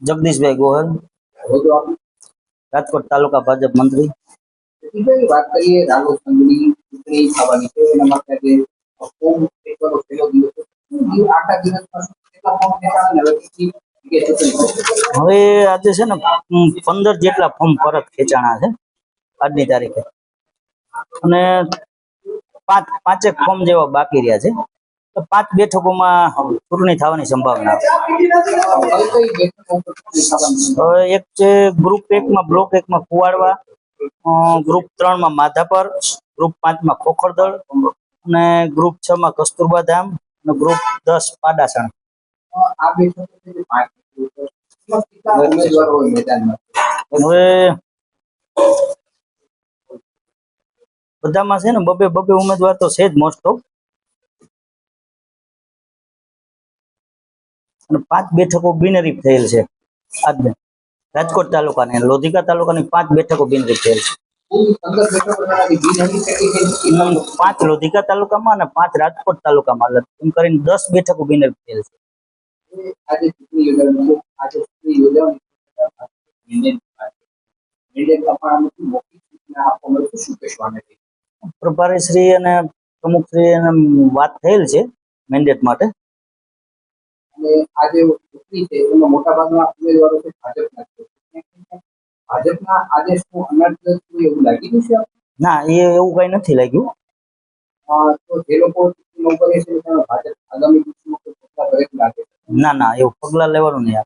જગદીશભાઈ ગોહર, રાજકોટ તાલુકા ભાજપ મંત્રી. વાત કરીએ રાલોદ સંઘની ચૂંટણી થવાની છે, એના માટે આજે ફોર્મ ભરવાનો પહેલો દિવસ છે. આખા દિવસમાં કેટલા ફોર્મ ખેંચાણા હવે આજે છે ને 15 જેટલા ફોર્મ પરત ખેંચાણા છે આજની તારીખે, અને પાંચેક ફોર્મ જેવા બાકી રહ્યા છે. 5 બેઠકોમાં ચૂંટણી થવાની સંભાવના. એક છે ગ્રુપ 1 માં બ્લોક 1 માં કુવાડવા, ગ્રુપ 3 માં માધાપર, ગ્રુપ 5 માં ખોખરદળ, અને ગ્રુપ 6 માં કસ્તુરબા ધામ, અને ગ્રુપ 10 પાડાસણ. હવે બધામાં છે ને બબે ઉમેદવાર તો છે જ મોસ્ટ ઓફ, અને 5 બેઠકો બિનહરીફ થયેલ છે. આજને રાજકોટ તાલુકાની લોધિકા તાલુકાની 5 બેઠકો બિનહરીફ થયેલ છે. 5 લોધિકા તાલુકામાં અને 5 રાજકોટ તાલુકામાં, એમ કરીને 10 બેઠકો બિનહરીફ થયેલ છે. પ્રભારી શ્રી અને પ્રમુખ શ્રી વાત થયેલ છે મેન્ડેટ માટે. આજે ચૂંટણી છે એમાં મોટા ભાગના ઉમેદવારો છે ભાજપના છે. ભાજપના આજે શું અનાજ એવું લાગી છે? ના, એવું કઈ નથી લાગ્યું. તો જે લોકો ચૂંટણી કરે છે ભાજપ આગામી દિવસમાં પગલા ભરે લાગે? ના, એવું પગલા લેવાનું નહીં.